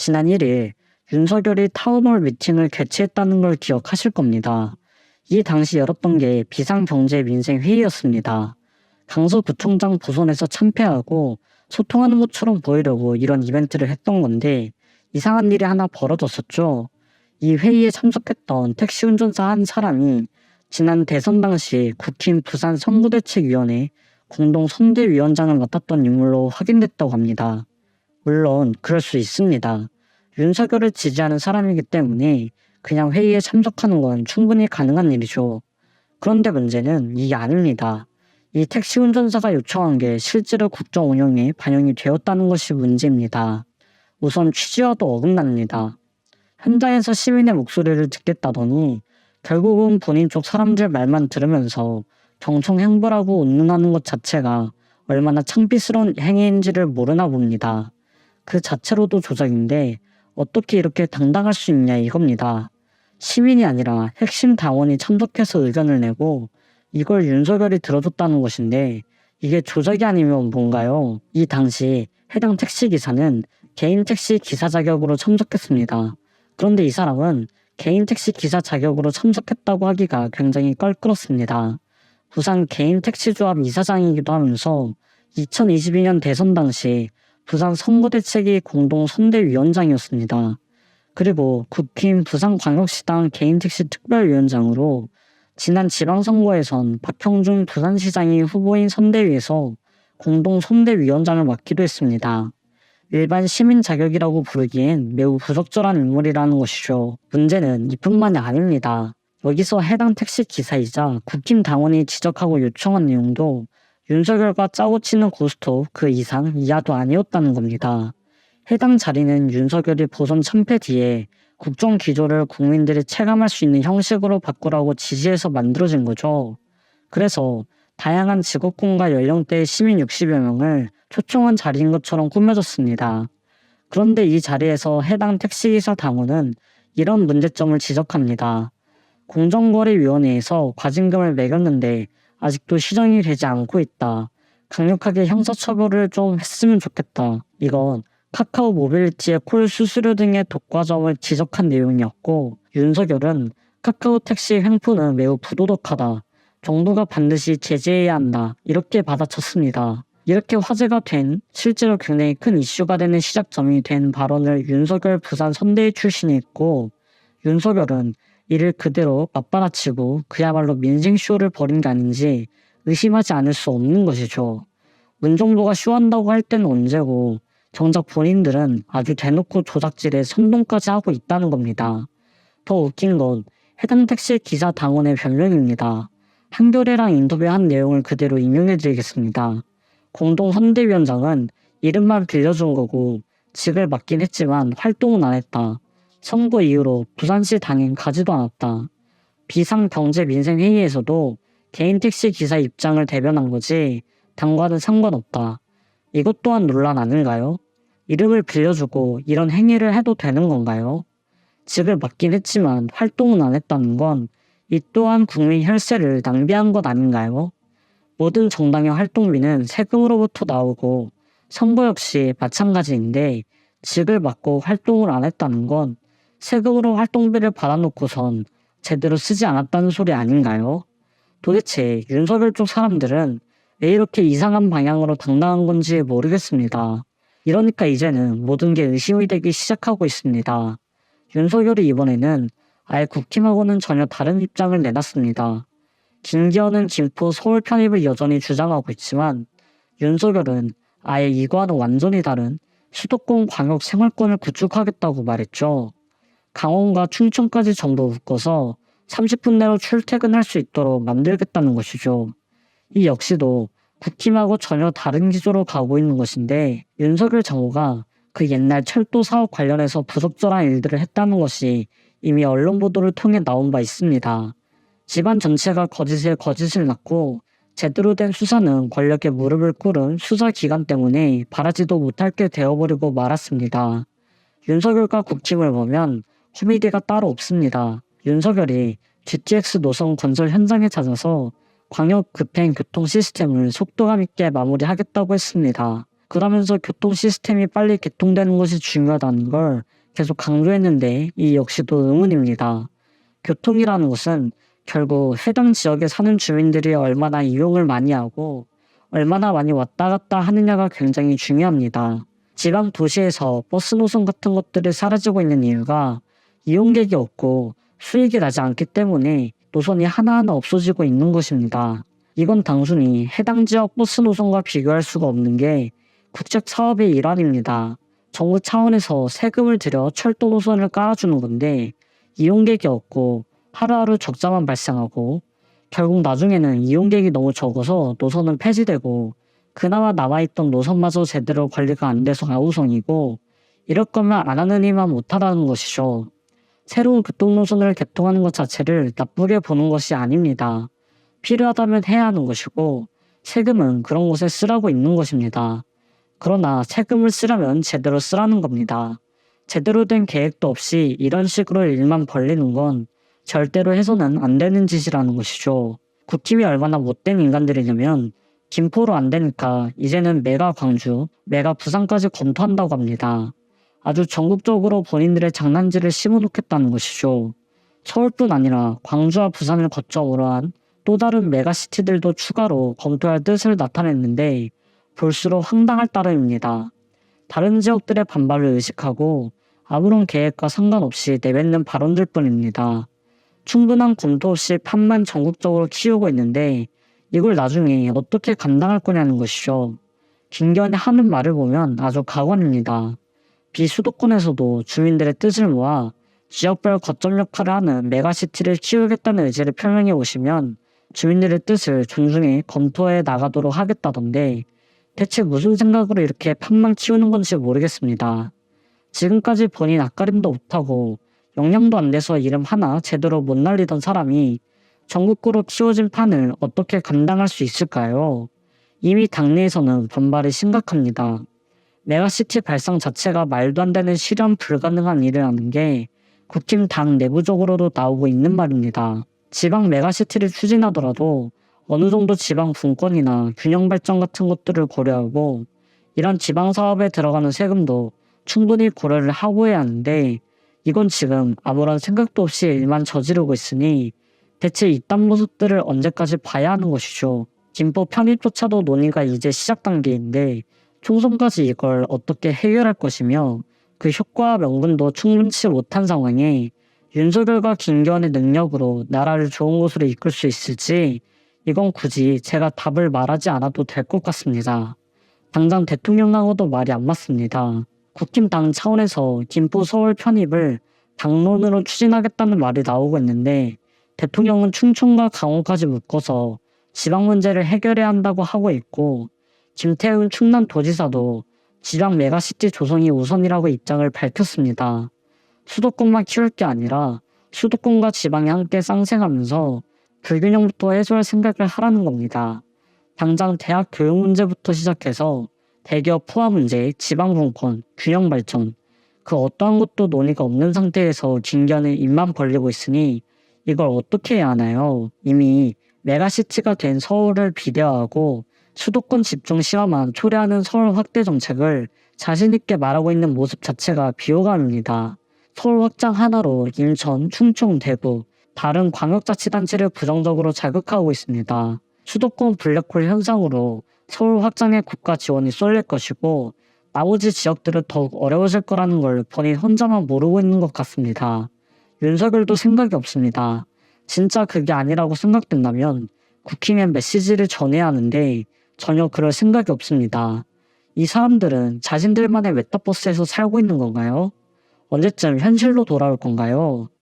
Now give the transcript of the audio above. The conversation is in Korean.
지난 1일 윤석열이 타운홀 미팅을 개최했다는 걸 기억하실 겁니다. 이 당시 열었던 게 비상경제민생회의였습니다. 강서구청장 보선에서 참패하고 소통하는 것처럼 보이려고 이런 이벤트를 했던 건데 이상한 일이 하나 벌어졌었죠. 이 회의에 참석했던 택시 운전사 한 사람이 지난 대선 당시 국힘 부산 선거대책위원회 공동선대위원장을 맡았던 인물로 확인됐다고 합니다. 물론 그럴 수 있습니다. 윤석열을 지지하는 사람이기 때문에 그냥 회의에 참석하는 건 충분히 가능한 일이죠. 그런데 문제는 이게 아닙니다. 이 택시 운전사가 요청한 게 실제로 국정 운영에 반영이 되었다는 것이 문제입니다. 우선 취지와도 어긋납니다. 현장에서 시민의 목소리를 듣겠다더니 결국은 본인 쪽 사람들 말만 들으면서 경청 행보라고 운운하는 것 자체가 얼마나 창피스러운 행위인지를 모르나 봅니다. 그 자체로도 조작인데 어떻게 이렇게 당당할 수 있냐 이겁니다. 시민이 아니라 핵심 당원이 참석해서 의견을 내고 이걸 윤석열이 들어줬다는 것인데 이게 조작이 아니면 뭔가요? 이 당시 해당 택시기사는 개인 택시 기사 자격으로 참석했습니다. 그런데 이 사람은 개인 택시 기사 자격으로 참석했다고 하기가 굉장히 껄끄럽습니다. 부산 개인 택시조합 이사장이기도 하면서 2022년 대선 당시 부산 선거대책위 공동선대위원장이었습니다. 그리고 국힘 부산광역시당 개인택시 특별위원장으로 지난 지방선거에선 박형준 부산시장이 후보인 선대위에서 공동선대위원장을 맡기도 했습니다. 일반 시민 자격이라고 부르기엔 매우 부적절한 인물이라는 것이죠. 문제는 이뿐만이 아닙니다. 여기서 해당 택시 기사이자 국힘 당원이 지적하고 요청한 내용도 윤석열과 짜고 치는 고스톱 그 이상 이하도 아니었다는 겁니다. 해당 자리는 윤석열이 보선 참패 뒤에 국정 기조를 국민들이 체감할 수 있는 형식으로 바꾸라고 지시해서 만들어진 거죠. 그래서 다양한 직업군과 연령대의 시민 60여 명을 초청한 자리인 것처럼 꾸며졌습니다. 그런데 이 자리에서 해당 택시기사 당원은 이런 문제점을 지적합니다. 공정거래위원회에서 과징금을 매겼는데 아직도 시정이 되지 않고 있다. 강력하게 형사처벌을 좀 했으면 좋겠다. 이건 카카오 모빌리티의 콜 수수료 등의 독과점을 지적한 내용이었고 윤석열은 카카오 택시 횡포는 매우 부도덕하다. 정부가 반드시 제재해야 한다. 이렇게 받아쳤습니다. 이렇게 화제가 된 실제로 굉장히 큰 이슈가 되는 시작점이 된 발언을 윤석열 부산 선대위 출신이 했고 윤석열은 이를 그대로 맞받아치고 그야말로 민생쇼를 벌인 게 아닌지 의심하지 않을 수 없는 것이죠. 문정부가 쇼한다고 할 때는 언제고 정작 본인들은 아주 대놓고 조작질에 선동까지 하고 있다는 겁니다. 더 웃긴 건 해당 택시 기사 당원의 변명입니다. 한겨레랑 인터뷰한 내용을 그대로 인용해드리겠습니다. 공동선대위원장은 이름만 빌려준 거고 직을 맡긴 했지만 활동은 안 했다. 선거 이후로 부산시 당엔 가지도 않았다. 비상경제민생회의에서도 개인 택시 기사 입장을 대변한 거지 당과는 상관없다. 이것 또한 논란 아닌가요? 이름을 빌려주고 이런 행위를 해도 되는 건가요? 직을 맡긴 했지만 활동은 안 했다는 건 이 또한 국민 혈세를 낭비한 것 아닌가요? 모든 정당의 활동비는 세금으로부터 나오고 선거 역시 마찬가지인데 직을 맡고 활동을 안 했다는 건 세금으로 활동비를 받아놓고선 제대로 쓰지 않았다는 소리 아닌가요? 도대체 윤석열 쪽 사람들은 왜 이렇게 이상한 방향으로 당당한 건지 모르겠습니다. 이러니까 이제는 모든 게 의심이 되기 시작하고 있습니다. 윤석열이 이번에는 아예 국힘하고는 전혀 다른 입장을 내놨습니다. 김기현은 김포 서울 편입을 여전히 주장하고 있지만 윤석열은 아예 이거와는 완전히 다른 수도권 광역 생활권을 구축하겠다고 말했죠. 강원과 충청까지 전부 묶어서 30분 내로 출퇴근할 수 있도록 만들겠다는 것이죠. 이 역시도 국힘하고 전혀 다른 기조로 가고 있는 것인데 윤석열 정부가 그 옛날 철도 사업 관련해서 부적절한 일들을 했다는 것이 이미 언론 보도를 통해 나온 바 있습니다. 집안 전체가 거짓에 거짓을 낳고 제대로 된 수사는 권력에 무릎을 꿇은 수사기관 때문에 바라지도 못할 게 되어버리고 말았습니다. 윤석열과 국힘을 보면 코미디가 따로 없습니다. 윤석열이 GTX 노선 건설 현장에 찾아서 광역 급행 교통 시스템을 속도감 있게 마무리하겠다고 했습니다. 그러면서 교통 시스템이 빨리 개통되는 것이 중요하다는 걸 계속 강조했는데 이 역시도 의문입니다. 교통이라는 것은 결국 해당 지역에 사는 주민들이 얼마나 이용을 많이 하고 얼마나 많이 왔다 갔다 하느냐가 굉장히 중요합니다. 지방 도시에서 버스 노선 같은 것들이 사라지고 있는 이유가 이용객이 없고 수익이 나지 않기 때문에 노선이 하나하나 없어지고 있는 것입니다. 이건 단순히 해당 지역 버스 노선과 비교할 수가 없는 게 국책 사업의 일환입니다. 정부 차원에서 세금을 들여 철도 노선을 깔아주는 건데 이용객이 없고 하루하루 적자만 발생하고 결국 나중에는 이용객이 너무 적어서 노선은 폐지되고 그나마 남아있던 노선마저 제대로 관리가 안 돼서 아우성이고 이럴 거면 안 하는 이만 못하다는 것이죠. 새로운 교통노선을 개통하는 것 자체를 나쁘게 보는 것이 아닙니다. 필요하다면 해야 하는 것이고 세금은 그런 곳에 쓰라고 있는 것입니다. 그러나 세금을 쓰려면 제대로 쓰라는 겁니다. 제대로 된 계획도 없이 이런 식으로 일만 벌리는 건 절대로 해서는 안 되는 짓이라는 것이죠. 국힘이 얼마나 못된 인간들이냐면 김포로 안 되니까 이제는 메가 광주, 메가 부산까지 검토한다고 합니다. 아주 전국적으로 본인들의 장난질을 심어놓겠다는 것이죠. 서울뿐 아니라 광주와 부산을 거점으로 한 또 다른 메가시티들도 추가로 검토할 뜻을 나타냈는데 볼수록 황당할 따름입니다. 다른 지역들의 반발을 의식하고 아무런 계획과 상관없이 내뱉는 발언들 뿐입니다. 충분한 검토 없이 판만 전국적으로 키우고 있는데 이걸 나중에 어떻게 감당할 거냐는 것이죠. 김기현이 하는 말을 보면 아주 가관입니다. 비수도권에서도 주민들의 뜻을 모아 지역별 거점 역할을 하는 메가시티를 키우겠다는 의지를 표명해 오시면 주민들의 뜻을 존중해 검토해 나가도록 하겠다던데 대체 무슨 생각으로 이렇게 판만 키우는 건지 모르겠습니다. 지금까지 본인 앞가림도 못하고 역량도 안 돼서 이름 하나 제대로 못 날리던 사람이 전국구로 키워진 판을 어떻게 감당할 수 있을까요? 이미 당내에서는 반발이 심각합니다. 메가시티 발상 자체가 말도 안 되는 실현 불가능한 일이라는 게 국힘 당 내부적으로도 나오고 있는 말입니다. 지방 메가시티를 추진하더라도 어느 정도 지방 분권이나 균형 발전 같은 것들을 고려하고 이런 지방 사업에 들어가는 세금도 충분히 고려를 하고 해야 하는데 이건 지금 아무런 생각도 없이 일만 저지르고 있으니 대체 이딴 모습들을 언제까지 봐야 하는 것이죠. 김포 편입조차도 논의가 이제 시작 단계인데 총선까지 이걸 어떻게 해결할 것이며 그 효과와 명분도 충분치 못한 상황에 윤석열과 김기현의 능력으로 나라를 좋은 곳으로 이끌 수 있을지 이건 굳이 제가 답을 말하지 않아도 될 것 같습니다. 당장 대통령하고도 말이 안 맞습니다. 국힘 당 차원에서 김포 서울 편입을 당론으로 추진하겠다는 말이 나오고 있는데 대통령은 충청과 강원까지 묶어서 지방 문제를 해결해야 한다고 하고 있고 김태훈 충남도지사도 지방 메가시티 조성이 우선이라고 입장을 밝혔습니다. 수도권만 키울 게 아니라 수도권과 지방이 함께 쌍생하면서 불균형부터 해소할 생각을 하라는 겁니다. 당장 대학 교육 문제부터 시작해서 대기업 포화 문제, 지방 분권, 균형 발전 그 어떠한 것도 논의가 없는 상태에서 김기현은 입만 벌리고 있으니 이걸 어떻게 해야 하나요? 이미 메가시티가 된 서울을 비대화하고 수도권 집중 시화만 초래하는 서울 확대 정책을 자신있게 말하고 있는 모습 자체가 비호감입니다. 서울 확장 하나로 인천, 충청, 대구 다른 광역자치단체를 부정적으로 자극하고 있습니다. 수도권 블랙홀 현상으로 서울 확장에 국가 지원이 쏠릴 것이고 나머지 지역들은 더욱 어려워질 거라는 걸 본인 혼자만 모르고 있는 것 같습니다. 윤석열도 생각이 없습니다. 진짜 그게 아니라고 생각된다면 국힘에 메시지를 전해야 하는데 전혀 그럴 생각이 없습니다. 이 사람들은 자신들만의 메타버스에서 살고 있는 건가요? 언제쯤 현실로 돌아올 건가요?